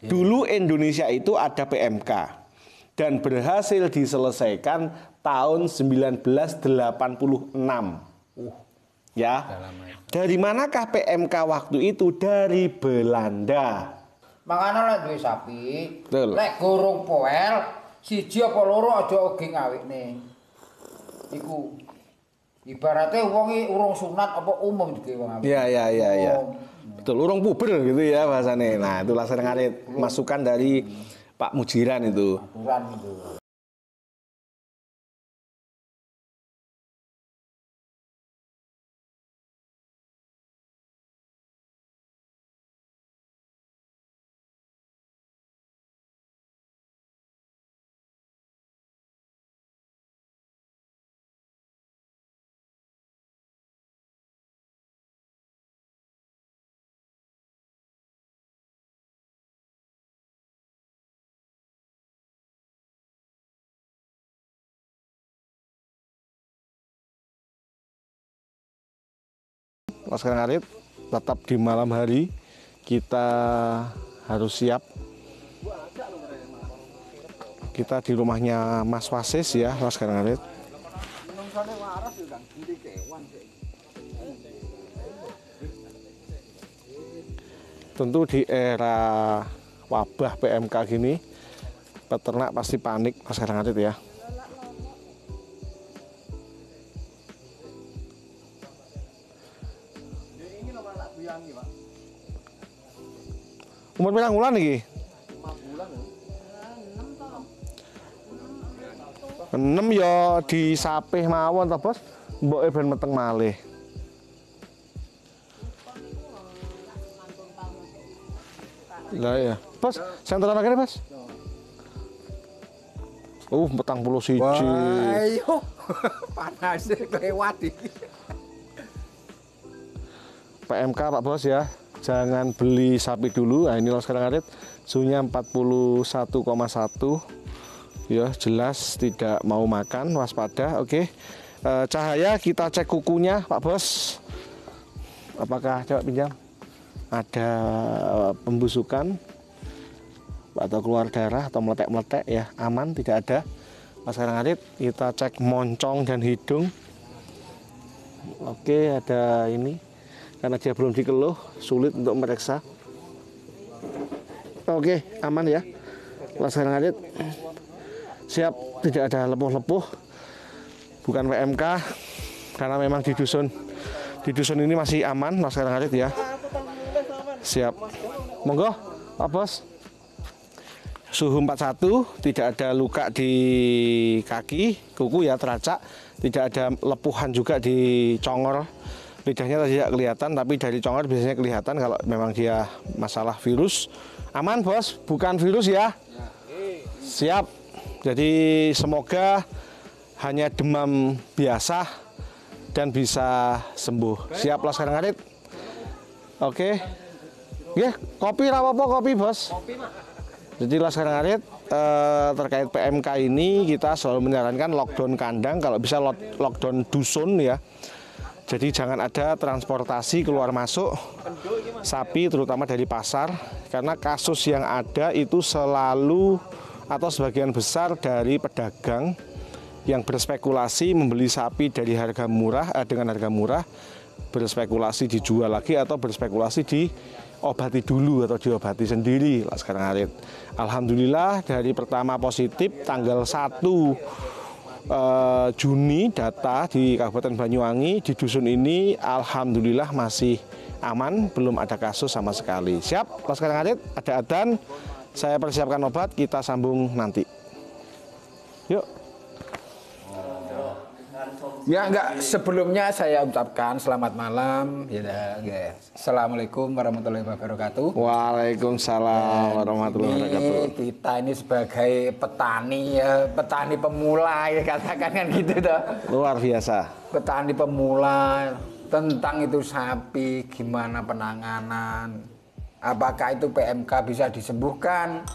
Dulu Indonesia itu ada PMK dan berhasil diselesaikan tahun 1986. Ya. Dari manakah PMK waktu itu? Dari Belanda. Makanya lek duwe sapi, Betul. lek gorong poel, siji apa loro aja oge ngawitne. Iku ibaratnya wong urung sunat apa umum iki wong awit. Iya. Betul, urung puber gitu ya bahasane. Nah, itulah sering masukan dari Pak Mujiran itu. Aturan itu. Laskar Ngarit tetap di malam hari kita harus siap. Kita di rumahnya Mas Wasis ya, Laskar Ngarit. Tentu di era wabah PMK gini, peternak pasti panik Laskar Ngarit ya. Umur pirang wulan iki? 6 ya disapih mawon to, Bos. Mboke ben meteng malih. Lah ya. Bos, senteran kene, Bos. Petang puluh siji. Wah, ayo. Panas lewat iki. PMK Pak Bos ya. Jangan beli sapi dulu. Nah, ini Laskar Ngarit suhunya 41,1. Ya, jelas tidak mau makan, waspada. Oke. Cahaya kita cek kukunya, Pak Bos. Apakah coba pinjam? Ada pembusukan atau keluar darah atau meletek-meletek ya, aman, tidak ada. Laskar Ngarit kita cek moncong dan hidung. Oke, ada ini. Karena dia belum dikeluh, sulit untuk memeriksa. Oke, aman ya. Laskar Ngarit siap, tidak ada lepuh-lepuh. Bukan PMK, karena memang di dusun ini masih aman Laskar Ngarit ya. Siap. Monggo, Pak Bos. Suhu 41, tidak ada luka di kaki, kuku ya teracak, tidak ada lepuhan juga di congor. Lidahnya tidak kelihatan, tapi dari congor biasanya kelihatan kalau memang dia masalah virus. Aman, Bos, bukan virus ya. Siap. Jadi semoga hanya demam biasa dan bisa sembuh. Siap Laskar Ngarit. Oke. Ya, kopi ra apa kopi, Bos. Kopi, Mak. Jadi Laskar Ngarit terkait PMK ini kita selalu menyarankan lockdown kandang, kalau bisa lockdown dusun ya. Jadi jangan ada transportasi keluar masuk sapi terutama dari pasar, karena kasus yang ada itu selalu atau sebagian besar dari pedagang yang berspekulasi membeli sapi dari harga murah dengan harga murah, berspekulasi dijual lagi atau berspekulasi diobati dulu atau diobati sendiri Laskar Ngarit. Alhamdulillah dari pertama positif tanggal 1 Juni data di Kabupaten Banyuwangi di dusun ini alhamdulillah masih aman, belum ada kasus sama sekali. Siap Laskar Ngarit, ada adzan, saya persiapkan obat, kita sambung nanti. Yuk. Ya enggak, sebelumnya saya ucapkan selamat malam ya guys. Assalamualaikum warahmatullahi wabarakatuh. Waalaikumsalam warahmatullahi wabarakatuh. Kita ini sebagai petani ya, petani pemula ya katakan kan gitu toh. Luar biasa. Petani pemula tentang itu sapi, gimana penanganan, apakah itu PMK bisa disembuhkan,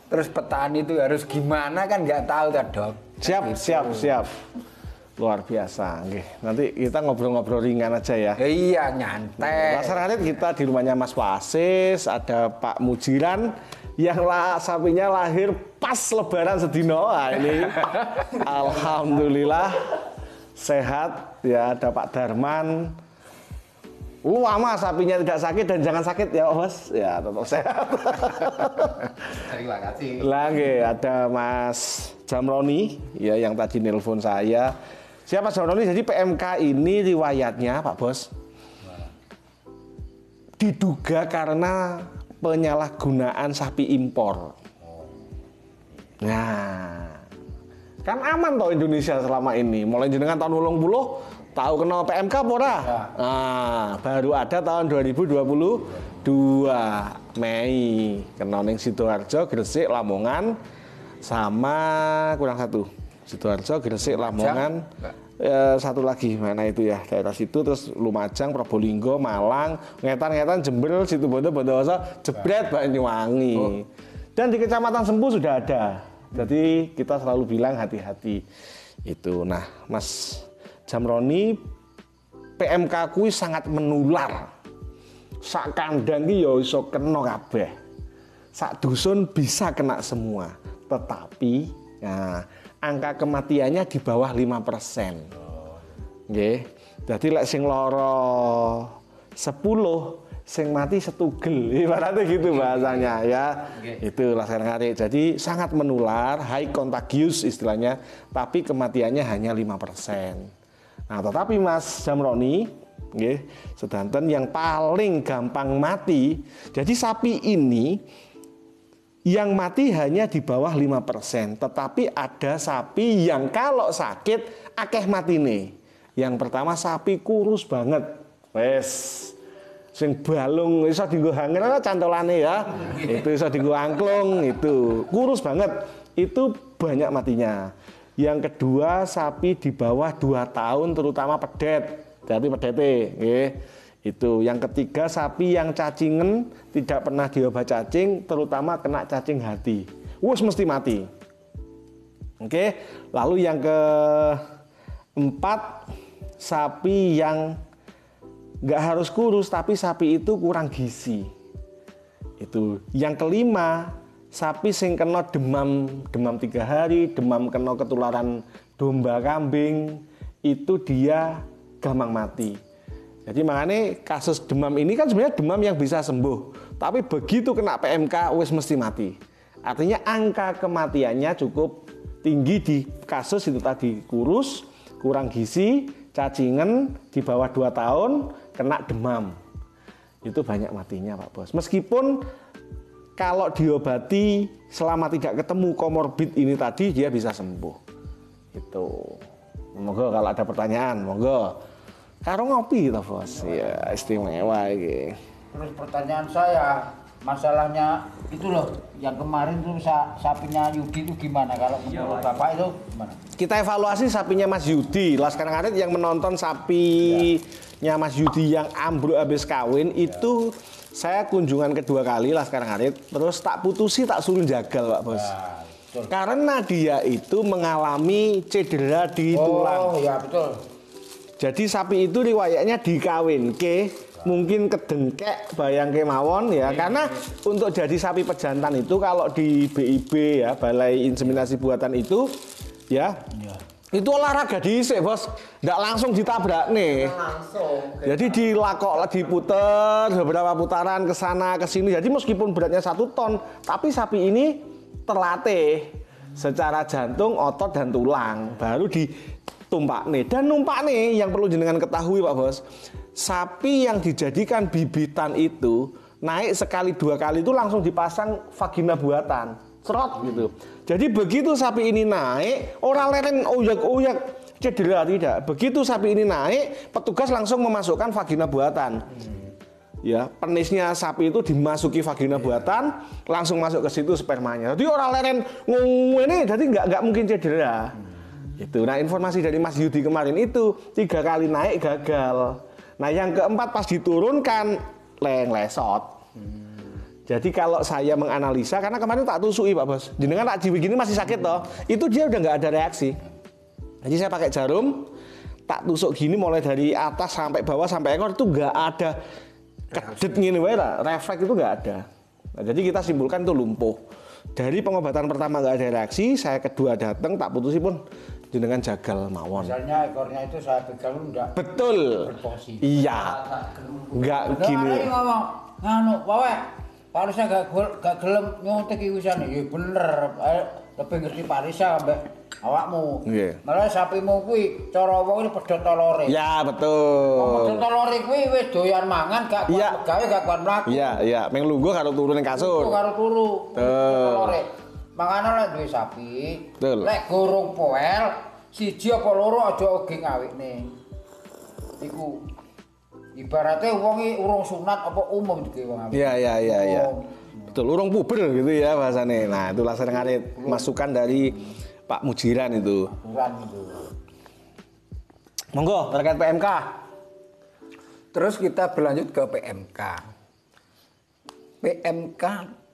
terus petani itu harus gimana kan nggak tahu kan Dok. Siap. Luar biasa. Oke, nanti kita ngobrol-ngobrol ringan aja ya. Iya, nyantai. Laskar Ngarit kita di rumahnya Mas Wasis, ada Pak Mujiran sapinya lahir pas lebaran sedino. Nah, ini alhamdulillah sehat ya, ada Pak Darman. Lama sapinya tidak sakit dan jangan sakit ya Bos. Ya tetap sehat. Terima kasih. Lagi ada Mas Jamroni ya yang tadi nelpon saya. Siapa Jamroni? Jadi PMK ini riwayatnya Pak Bos diduga karena penyalahgunaan sapi impor. Nah, kan aman toh Indonesia selama ini. Mulai jenengan tahun 80 tahu kena PMK apa ora? Ya. Nah, baru ada tahun 2022 Mei kena ning Sidoarjo, Gresik, Lamongan sama kurang satu. Sidoarjo, Gresik, Lamongan. Satu lagi mana itu ya daerah situ, terus Lumajang, Probolinggo, Malang, Ngetan, Jember, Situbondo, Bondowoso, Jebret, Banyuwangi. Dan di Kecamatan Sempu sudah ada. Jadi kita selalu bilang hati-hati itu. Nah, Mas Jamroni, PMK kuwi sangat menular. Sak kandang ki ya iso kena kabeh. Sak dusun bisa kena semua. Tetapi nah, angka kematiannya di bawah 5%. Nggih. Dadi lek sing lara 10, sing mati setugel. Ibaratnya gitu bahasanya ya. Itulah sekarang. Jadi sangat menular, high contagious istilahnya, tapi kematiannya hanya 5%. Nah, tetapi Mas Jamroni, nggih, sedanten yang paling gampang mati. Jadi sapi ini yang mati hanya di bawah 5%, tetapi ada sapi yang kalau sakit akeh matine. Yang pertama sapi kurus banget. Wes sing balung iso dienggo hanger cantolane ya. Itu iso dienggo angklung itu. Kurus banget. Itu banyak matinya. Yang kedua sapi di bawah 2 tahun terutama pedet. Jadi pedete nggih. Itu. Yang ketiga sapi yang cacingen tidak pernah diobat cacing terutama kena cacing hati. Wus mesti mati. Oke. Lalu yang keempat sapi yang nggak harus kurus tapi sapi itu kurang gizi. Itu. Yang kelima sapi sing kena demam 3 hari, demam kena ketularan domba kambing, itu dia gampang mati. Jadi makanya kasus demam ini kan sebenarnya demam yang bisa sembuh, tapi begitu kena PMK wis mesti mati. Artinya angka kematiannya cukup tinggi di kasus itu tadi, kurus, kurang gizi, cacingen di bawah 2 tahun, kena demam. Itu banyak matinya Pak Bos. Meskipun kalau diobati selama tidak ketemu komorbid ini tadi dia bisa sembuh. Itu. Monggo kalau ada pertanyaan, monggo. Karo ngopi to, Bos. Ya, istimewa iki. Terus pertanyaan saya, masalahnya itu loh, yang kemarin tuh sapinya Yudi itu gimana? Kalau menurut Bapak itu gimana? Kita evaluasi sapinya Mas Yudi. Laskar Ngarit yang menonton sapinya Mas Yudi yang ambruk habis kawin itu saya kunjungan kedua kali Laskar Ngarit, terus tak putusi tak suruh jagal Pak Bos. Ya, karena dia itu mengalami cedera di tulang. Oh ya betul. Jadi sapi itu riwayatnya dikawinke, mungkin kedengkek bayang kemawon ya. Karena untuk jadi sapi pejantan itu kalau di BIB ya, Balai Inseminasi Buatan itu ya. Itu olahraga dhisik, Bos. Nggak langsung ditabrak nih. Langsung. Jadi dilakok diputer beberapa putaran ke sana ke sini. Jadi meskipun beratnya 1 ton, tapi sapi ini terlatih secara jantung, otot dan tulang. Baru ditumpak nih. Dan numpak nih yang perlu jenengan ketahui Pak Bos. Sapi yang dijadikan bibitan itu naik sekali 2 kali itu langsung dipasang vagina buatan. Serot gitu. Jadi begitu sapi ini naik, orang leren oyak-oyak cedera tidak. Begitu sapi ini naik, petugas langsung memasukkan vagina buatan. Ya, penisnya sapi itu dimasuki vagina buatan, langsung masuk ke situ spermanya. Jadi orang leren ngene, jadi nggak mungkin cedera. Itu. Nah, informasi dari Mas Yudi kemarin itu 3 kali naik gagal. Nah, yang keempat pas diturunkan lesot. Jadi kalau saya menganalisa, karena kemarin tak tusui Pak Bos, jenengan tak jiwi gini masih sakit toh, itu dia udah nggak ada reaksi. Jadi saya pakai jarum, tak tusuk gini mulai dari atas sampai bawah sampai ekor itu nggak ada kedet gini, refleks itu nggak ada. Nah, jadi kita simpulkan itu lumpuh. Dari pengobatan pertama nggak ada reaksi, saya kedua datang tak putusi pun jenengan jagal mawon. Misalnya ekornya itu saya pegang enggak Betul. berfungsi. Iya. Nggak gini. Nah, ngomong, nganu, Pak, Parisa gak gelem nyontek iki wisane. Ya bener, lebih ngerti Parisa ambek awakmu. Nggih. Malah sapimu kuwi cara wong iki pedhot tolore. Ya betul. Pedhot tolore kuwi wis doyan mangan gak kuat Iya. gawe gak kuat mlaku. Iya, meng lungguh karo turu ning kasur. Karo turu. Betul. Tolore. Mangane lek duwe sapi, Betul. lek gorong poel, siji apa loro aja oge ngawikne. Iku ibaratnya wong iki urung sunat apa umum iki wong awik. Iya. Betul, urung puber gitu ya bahasane. Nah, itulah senengane masukan dari Pak Mujiran itu. Ukuran itu. Monggo terkait PMK. Terus kita berlanjut ke PMK. PMK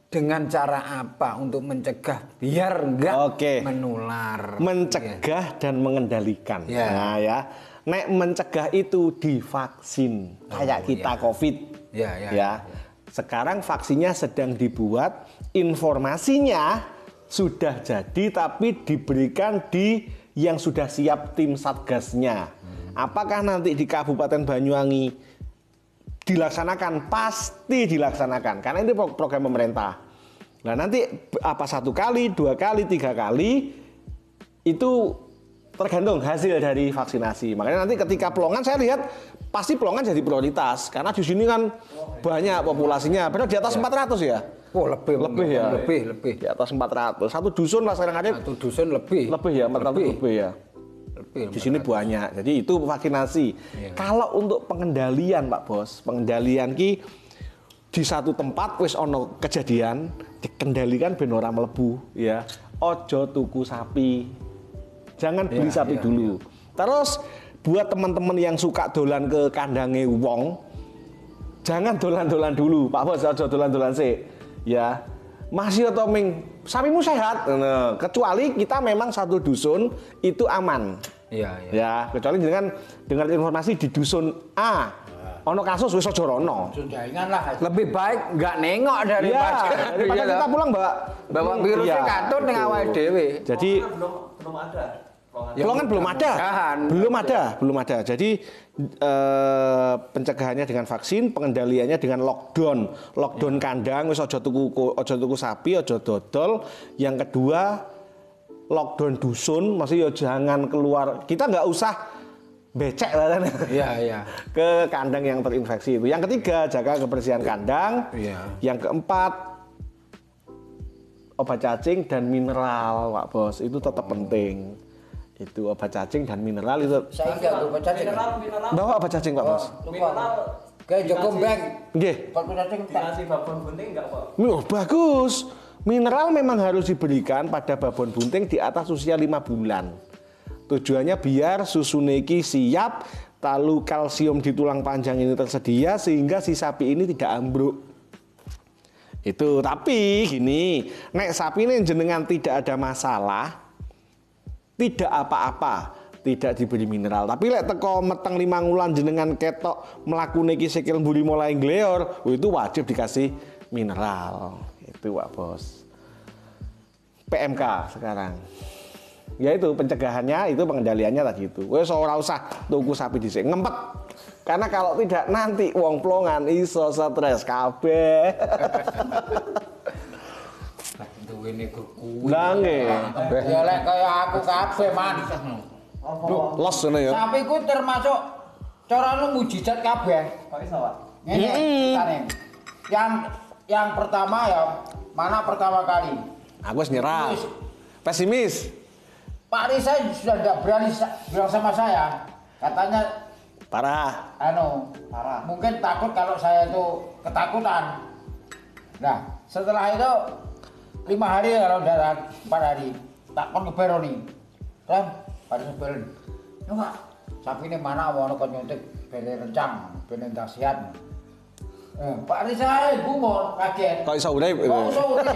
dengan cara apa untuk mencegah biar enggak Oke. menular? Mencegah dan mengendalikan. Ya. Nah ya, nek mencegah itu divaksin kayak kita COVID. Ya. Sekarang vaksinnya sedang dibuat, informasinya sudah jadi tapi diberikan di yang sudah siap tim satgasnya. Apakah nanti di Kabupaten Banyuwangi dilaksanakan? Pasti dilaksanakan karena ini program pemerintah. Nah nanti apa 1 kali, 2 kali, 3 kali itu tergantung hasil dari vaksinasi. Makanya nanti ketika Pelongan saya lihat pasti Pelongan jadi prioritas karena di sini kan banyak populasinya. Padahal di atas 400 ya. Oh lebih ya. Lebih. Di atas 400. Satu dusun lah sekarang ada. Satu dusun lebih. Lebih ya, 400 lebih ya. Lebih. Di sini banyak. Jadi itu vaksinasi. Kalau untuk pengendalian Pak Bos, pengendalian ki di satu tempat wis ono kejadian dikendalikan ben ora mlebu ya. Ojo tuku sapi. Jangan beli sapi dulu. Terus buat teman-teman yang suka dolan ke kandange wong, jangan dolan-dolan dulu, Pak Bos, ojo dolan-dolan sih. Ya. Masih atau sapimu sehat. Nah, kecuali kita memang satu dusun itu aman. Iya. Ya, kecuali dengan informasi di dusun A. Ono kasus wis aja rono. Jaringan lah. Lebih baik nggak nengok daripada daripada kita pulang bawa virusnya katut ning awake dhewe. Jadi belum ada. Pelongan belum ada. Jadi pencegahannya dengan vaksin, pengendaliannya dengan lockdown kandang, wis aja tuku sapi, aja dodol. Yang kedua lockdown dusun, maksudnya jangan keluar. Kita nggak usah becek lah kan. Iya. Ke kandang yang terinfeksi itu. Yang ketiga jaga kebersihan kandang. Iya. Yang keempat obat cacing dan mineral, Pak Bos, itu tetap penting. Itu obat cacing dan mineral itu. Saya enggak lupa cacing. Mineral. Bawa obat cacing Pak Bos. Mineral. Kayak Joko Beng. Nggih. Kalau cacing tak. Dikasih babon bunting enggak, Pak? Oh, bagus. Mineral memang harus diberikan pada babon bunting di atas usia 5 bulan. Tujuannya biar susune iki siap, lalu kalsium di tulang panjang ini tersedia sehingga si sapi ini tidak ambruk. Itu, tapi gini, nek sapi ini jenengan tidak ada masalah, tidak apa-apa, tidak diberi mineral. Tapi lek teko meteng 5 wulan jenengan ketok mlakune iki sikil mburi mulai ngleor, itu wajib dikasih mineral. Itu Pak Bos. PMK sekarang. Ya itu pencegahannya, itu pengendaliannya tadi itu. Wes ora usah tuku sapi dhisik, ngempet. Karena kalau tidak nanti wong Pelongan iso stres kabeh. Duwene kuku. Lah nggih. Ya lek kaya aku kabeh man. Los ngono ya. Sapi ku termasuk cara lu mujizat kabeh. Kok iso, Pak? Ngene. Yang pertama ya, mana pertama kali? Aku wis nyerah. Pesimis. Pak Risa sudah tidak berani bilang sama saya. Katanya Parah. parah. Mungkin takut kalau saya itu ketakutan. Nah, setelah itu 5 hari kalau udah 4 hari, takon ke Beroni. Kan, pada sebelum. Ya Pak, sapi ini mana mau kon nyuntik beli rencang, beli dahsyat. Pak Risa gumun, kaget. Kok iso urip? Kok iso urip?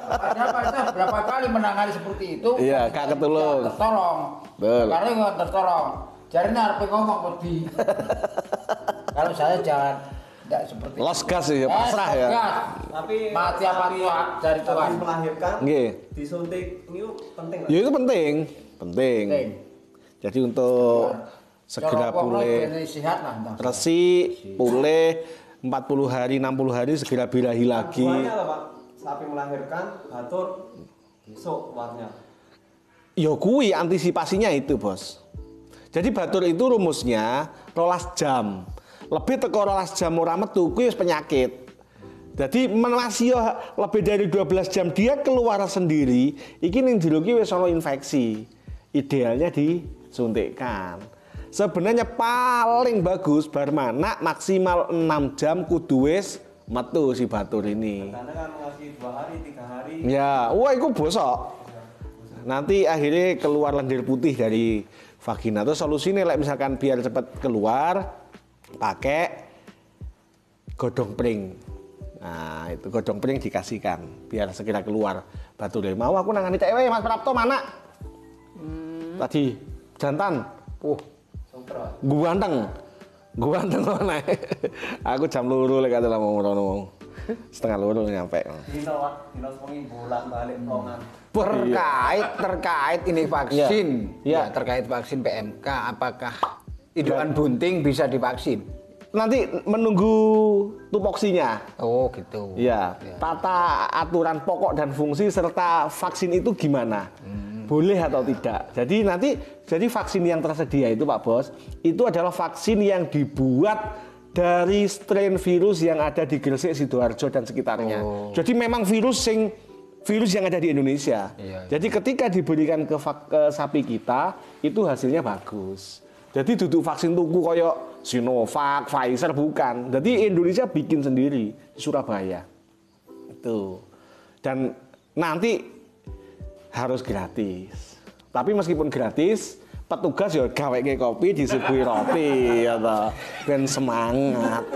Padahal Pak Risa berapa kali menangani seperti itu. Iya, gak ketulung. Tertolong. Betul. Karena nggak tertolong. Jarine arep ngomong wedi. Kalau saya jangan Tidak seperti Los gas ya, pasrah ya. Tapi Mati apa sapi- tua dari Tuhan. sapi melahirkan Nggih. disuntik ini penting nggak? Ya itu penting. Penting. Jadi untuk segera Cara wong pulih lebih sehat lah entah. resik, pulih 40 hari, 60 hari segera birahi lagi. Buahnya apa Pak? Sapi melahirkan, batur, besok keluarnya. Ya kuwi antisipasinya itu, Bos. Jadi batur itu rumusnya 12 jam. Lebih teko 12 jam ora metu kuwi wis penyakit. Jadi masih lebih dari 12 jam dia keluar sendiri, iki ning jero ki wis ana infeksi. Idealnya disuntikkan. Sebenarnya paling bagus bar manak maksimal 6 jam kudu wis metu si batur ini. Karena kan ngasih 2 hari, 3 hari. Ya, wah itu bosok. Nanti akhirnya keluar lendir putih dari vagina. Terus solusinya misalkan biar cepat keluar, pakai godong pring. Nah, itu godong pring dikasihkan biar segera keluar batur. Mau aku nangani cewek Mas Prapto mana? Tadi jantan. Sempro. Gua anteng mana? Aku jam luru lek kate mau ngono. Setengah luru nyampe. Dino sewengi bulan balik pelongan. Terkait ini vaksin. Iya. Ya, terkait vaksin PMK, apakah indukan bunting bisa divaksin? Nanti menunggu tupoksinya. Oh, gitu. Ya, tata aturan pokok dan fungsi serta vaksin itu gimana? Boleh atau tidak? Jadi vaksin yang tersedia itu Pak Bos, itu adalah vaksin yang dibuat dari strain virus yang ada di Gresik, Sidoarjo dan sekitarnya. Jadi memang virus yang ada di Indonesia. Iya. Jadi ketika diberikan ke sapi kita, itu hasilnya bagus. Jadi duduk vaksin tuku koyo Sinovac, Pfizer bukan. Jadi Indonesia bikin sendiri di Surabaya. Itu. Dan nanti harus gratis. Tapi meskipun gratis, petugas ya gaweke kopi disuguhi roti ya toh. Ben semangat.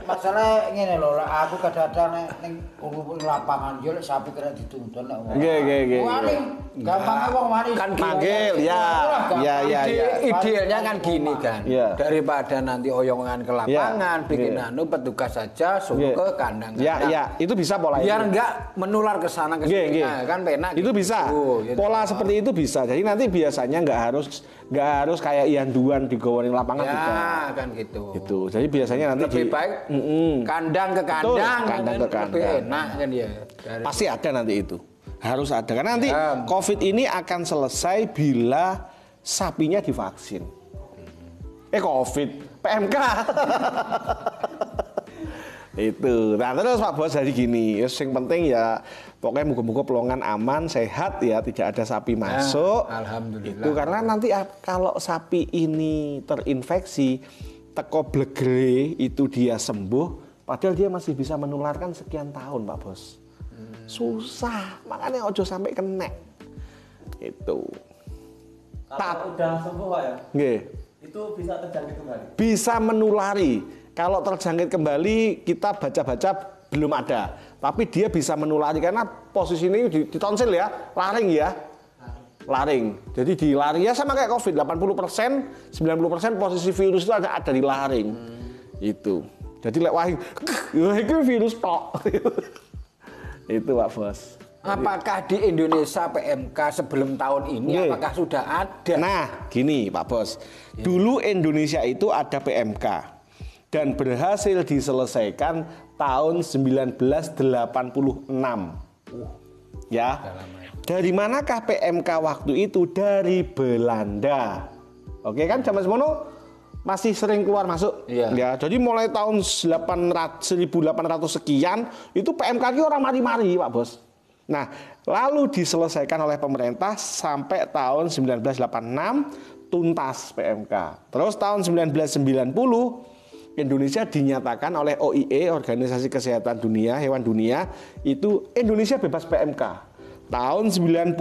Masalah ngene lho, lah aku kadang-kadang ning kumpul lapangan yo lek sapi kena dituntun nek wong. Nggih. Wani gampang wong wani Kan Manggil ya. Idealnya kan gini kan. Iya. Daripada nanti oyongan ke lapangan, Iya. bikin Iya. anu petugas saja suruh ke kandang. Ya, itu bisa pola Biar itu. enggak menular ke sana ke sini. Nah, kan penak. Itu gitu. bisa. Gitu. Pola seperti itu bisa. Jadi nanti biasanya nggak harus kayak ianduan digowonin lapangan Ya, tidak. kan gitu. Itu. Jadi biasanya nanti Lebih baik kandang ke Betul, kandang, kandang ke lebih kandang. enak kan ya. pasti ada nanti itu. Harus ada. Karena nanti Ya. COVID ini akan selesai bila sapinya divaksin. COVID, PMK. Itu. Nah terus Pak Bos jadi gini, yang penting ya pokoknya muga-muga pelongan aman, sehat ya, tidak ada sapi masuk. Alhamdulillah. Itu karena nanti kalau sapi ini terinfeksi, teko blegere itu dia sembuh, padahal dia masih bisa menularkan sekian tahun Pak Bos. Susah, makanya ojo sampai kena. Itu. Kalau udah sembuh Pak ya, Nggih. itu bisa terjangkit kembali. Bisa menulari. Kalau terjangkit kembali kita baca-baca belum ada. Tapi dia bisa menulari karena posisi ini di tonsil ya, laring ya. Laring. Jadi di laring ya sama kayak COVID, 80%, 90% posisi virus itu ada di laring. Itu. Jadi lek wah itu virus tok. Itu Pak Bos. Apakah di Indonesia PMK sebelum tahun ini Nggih. apakah sudah ada? Nah, gini Pak Bos. Dulu Indonesia itu ada PMK dan berhasil diselesaikan tahun 1986. Ya. Dari manakah PMK waktu itu? Dari Belanda. Oke kan zaman semono masih sering keluar masuk. Iya. Ya, jadi mulai tahun 1800 sekian itu PMK ki orang mari-mari Pak Bos. Nah, lalu diselesaikan oleh pemerintah sampai tahun 1986 tuntas PMK. Terus tahun 1990 Indonesia dinyatakan oleh OIE, Organisasi Kesehatan Dunia, Hewan Dunia, itu Indonesia bebas PMK. Tahun 90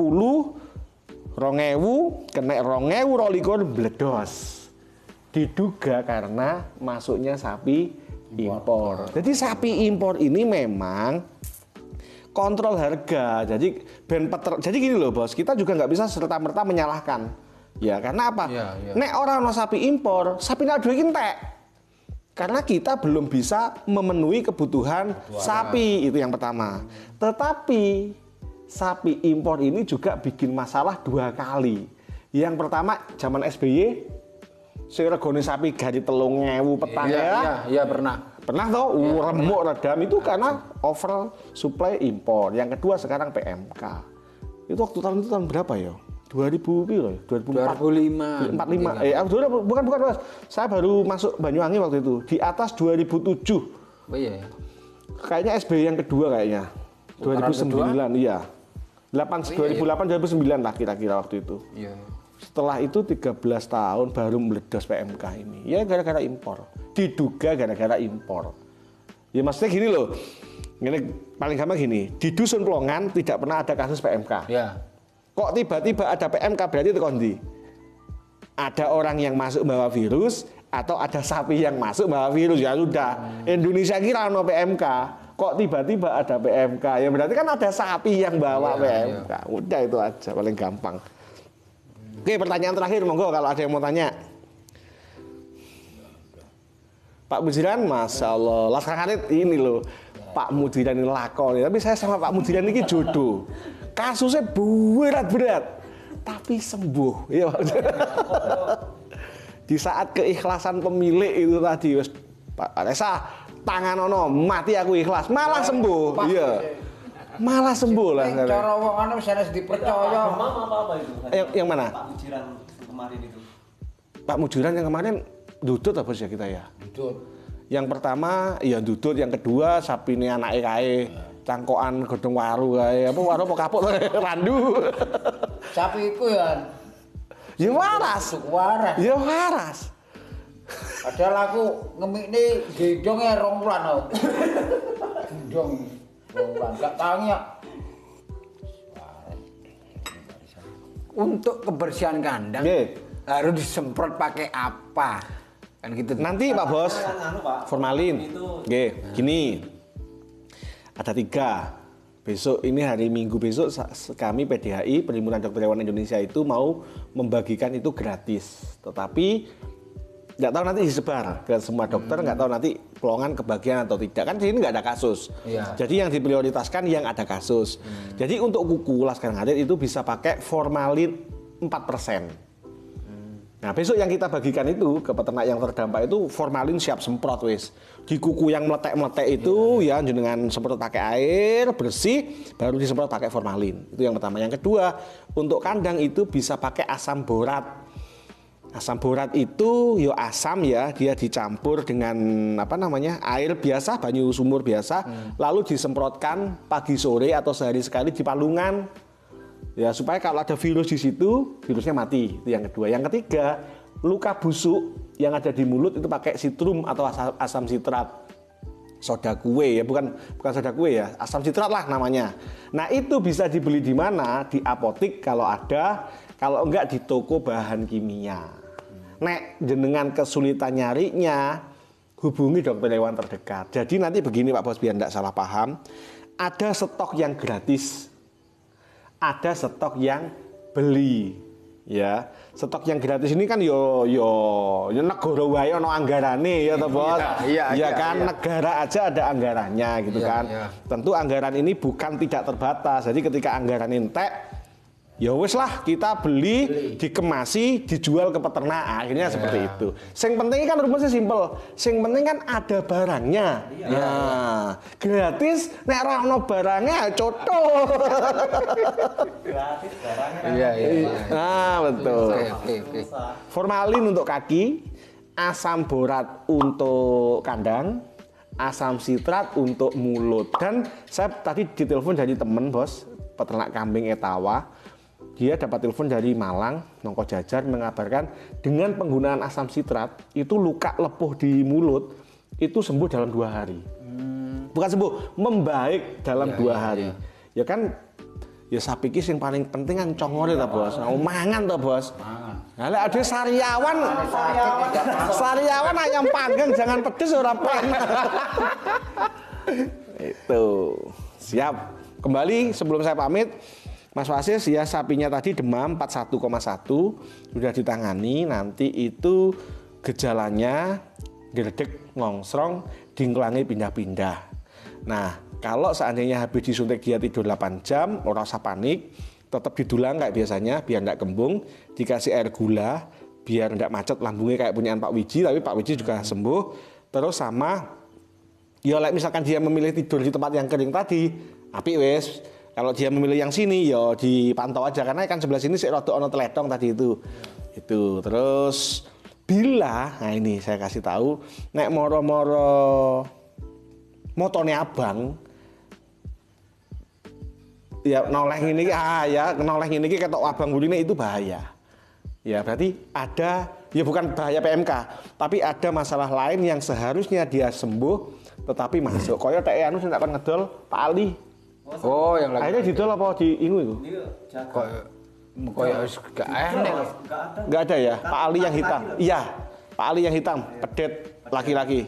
kena 2022 bledos. Diduga karena masuknya sapi impor. Jadi sapi impor ini memang kontrol harga. Jadi jadi gini loh Bos, kita juga nggak bisa serta-merta menyalahkan. Ya, karena apa? Ya. Nek orang no sapi impor, sapi nak duwe entek. Karena kita belum bisa memenuhi kebutuhan sapi, itu yang pertama. Tetapi sapi impor ini juga bikin masalah 2 kali. Yang pertama zaman SBY, regane sapi gaji 3.000 petang ya. Iya pernah. Pernah toh remuk redam itu karena over supply impor. Yang kedua sekarang PMK. Itu waktu tahun itu tahun berapa ya? 2000 kilo, 2005. 45. Bukan Mas. Saya baru masuk Banyuwangi waktu itu di atas 2007. Oh iya. Kayaknya SBY yang kedua kayaknya. 2009 iya. 2008 2009 lah kira-kira waktu itu. Iya. Setelah itu 13 tahun baru meledos PMK ini. Ya gara-gara impor. Diduga gara-gara impor. Ya maksudnya gini loh. Ini paling gampang gini, di Dusun Plongan tidak pernah ada kasus PMK. Ya. Kok tiba-tiba ada PMK berarti itu kondi? Ada orang yang masuk bawa virus atau ada sapi yang masuk bawa virus, ya sudah. Indonesia kira no PMK, kok tiba-tiba ada PMK? Ya berarti kan ada sapi yang bawa PMK. Udah itu aja paling gampang. Oke, pertanyaan terakhir monggo kalau ada yang mau tanya. Pak Mujiran, Masya Allah, Laskar Khalid ini loh, Pak Mujiran ini lakon. Tapi saya sama Pak Mujiran ini jodoh. Kasusnya berat-berat, tapi sembuh. Ya, di saat keikhlasan pemilik itu tadi, Pak Resa, tangan ono, mati aku ikhlas, malah sembuh. Iya, malah sembuh lah. Cara wong anu wis dipercaya. Apa itu? Yang mana? Pak Mujiran kemarin itu. Pak Mujiran yang kemarin dudut apa sih kita ya? Dudut. Yang pertama ya dudut, yang kedua sapi ini anaknya kae cangkokan godhong waru kae apa waru apa kapuk randu. Sapi iku ya Ya waras. waras. Ya waras. Padahal aku ngemikne gendonge 2 bulan aku. Gendong 2 bulan gak tangi ya. Untuk kebersihan kandang Nggih. harus disemprot pakai apa? Kan gitu. Nanti Pak Bos, formalin. Oke, gini. Ada 3. Besok ini hari Minggu besok kami PDHI Perhimpunan Dokter Hewan Indonesia itu mau membagikan itu gratis. Tetapi nggak tahu nanti disebar ke semua dokter, nggak tahu nanti Plongan kebagian atau tidak. Kan di sini nggak ada kasus. Iya. Jadi yang diprioritaskan yang ada kasus. Jadi untuk kuku Laskar Khalid itu bisa pakai formalin 4%. Nah besok yang kita bagikan itu ke peternak yang terdampak itu formalin siap semprot wis. Di kuku yang meletek-meletek itu ya jenengan semprot pakai air bersih baru disemprot pakai formalin. Itu yang pertama. Yang kedua, untuk kandang itu bisa pakai asam borat. Asam borat itu yo asam ya, dia dicampur dengan apa namanya? Air biasa, banyu sumur biasa, lalu disemprotkan pagi sore atau sehari sekali di palungan. Ya supaya kalau ada virus di situ, virusnya mati. Itu yang kedua. Yang ketiga, luka busuk yang ada di mulut itu pakai sitrum atau asam sitrat. Soda kue ya, bukan soda kue ya, asam sitrat lah namanya. Nah, itu bisa dibeli di mana? Di apotik kalau ada, kalau enggak di toko bahan kimia. Nek jenengan kesulitan nyarinya, hubungi dokter hewan terdekat. Jadi nanti begini Pak Bos biar enggak salah paham, ada stok yang gratis. Ada stok yang beli, ya. Stok yang gratis ini kan yo negara wae ono anggarane ya toh Bos. Iya, kan iya. negara aja ada anggarannya gitu Iya, kan. iya. Tentu anggaran ini bukan tidak terbatas. Jadi ketika anggaran entek ya wis lah kita beli, dikemasi, dijual ke peternak. Akhirnya seperti itu. Sing penting kan rumusnya simpel. Sing penting kan ada barangnya. Nah, gratis nek ora ono barangnya coto. Gratis barangnya. Iya. Nah, betul. Oke. Formalin untuk kaki, asam borat untuk kandang, asam sitrat untuk mulut. Dan saya tadi ditelepon dari temen Bos, peternak kambing Etawa. Dia dapat telepon dari Malang, Nongko Jajar mengabarkan dengan penggunaan asam sitrat itu luka lepuh di mulut itu sembuh dalam 2 hari. Bukan sembuh, membaik dalam 2 hari. Ya kan, ya saya pikir yang paling penting kan congore ta Bos, mangan ta Bos. Lah ada sariawan ayam panggang jangan pedes ora penak. Itu. Siap. Kembali sebelum saya pamit, Mas Wasis ya sapinya tadi demam 41,1 sudah ditangani, nanti itu gejalanya gledek, ngongsrong, dingklangi pindah-pindah. Nah, kalau seandainya habis disuntik dia tidur 8 jam, ora usah panik, tetap didulang kayak biasanya biar enggak kembung, dikasih air gula biar enggak macet lambungnya kayak punyaan Pak Wiji, tapi Pak Wiji juga sembuh. Terus sama ya misalkan dia memilih tidur di tempat yang kering tadi, apik wis. Kalau dia memilih yang sini ya dipantau aja karena kan sebelah sini sik rada ono teledong tadi itu. Itu. Terus bila nah ini saya kasih tahu nek moro-moro motone abang ya noleh ini ya noleh ini ketok abang buline itu bahaya. Ya berarti ada ya bukan bahaya PMK, tapi ada masalah lain yang seharusnya dia sembuh tetapi masuk. Koyo tek anu sing tak kon ngedol Pak Ali. Oh, yang lagi. Akhirnya didol apa diingu itu? Koyo gak enak. Enggak ada ya, Pak Ali yang hitam. Iya, Pak Ali yang hitam, pedet laki-laki.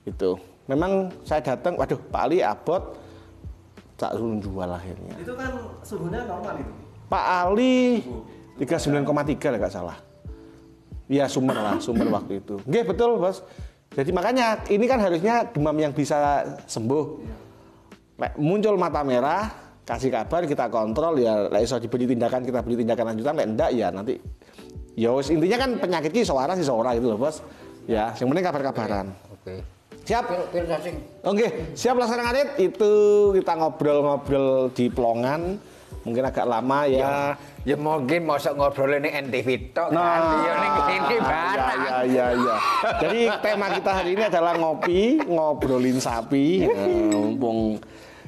Itu. Memang saya datang, waduh, Pak Ali abot tak suruh jual akhirnya. Itu kan suhunya normal itu. Pak Ali 39,3 lah enggak salah. Iya, sumber waktu itu. Nggih, betul, Bos. Jadi makanya ini kan harusnya demam yang bisa sembuh. Muncul mata merah, kasih kabar, kita kontrol ya, lek iso diberi tindakan, kita beri tindakan lanjutan, lek enggak ya nanti ya wis intinya kan penyakit ki sawara gitu loh, Bos. Ya, yang penting kabar-kabaran. Oke. Siap? Pil cacing. Oke, siap Laksana Ngarit. Itu kita ngobrol-ngobrol di Pelongan. Mungkin agak lama ya. Ya mungkin mosok ngobrol ini NTV tok kan. Ya ning kene barang. Ya. Jadi tema kita hari ini adalah ngobrolin sapi. Mumpung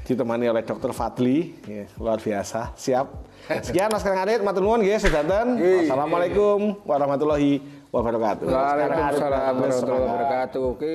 ditemani oleh Dr. Fadli, ya, luar biasa. Siap. Sekian Laksana Ngarit, matur nuwun nggih sedanten. Assalamualaikum warahmatullahi wabarakatuh. Waalaikumsalam warahmatullahi wabarakatuh. Oke.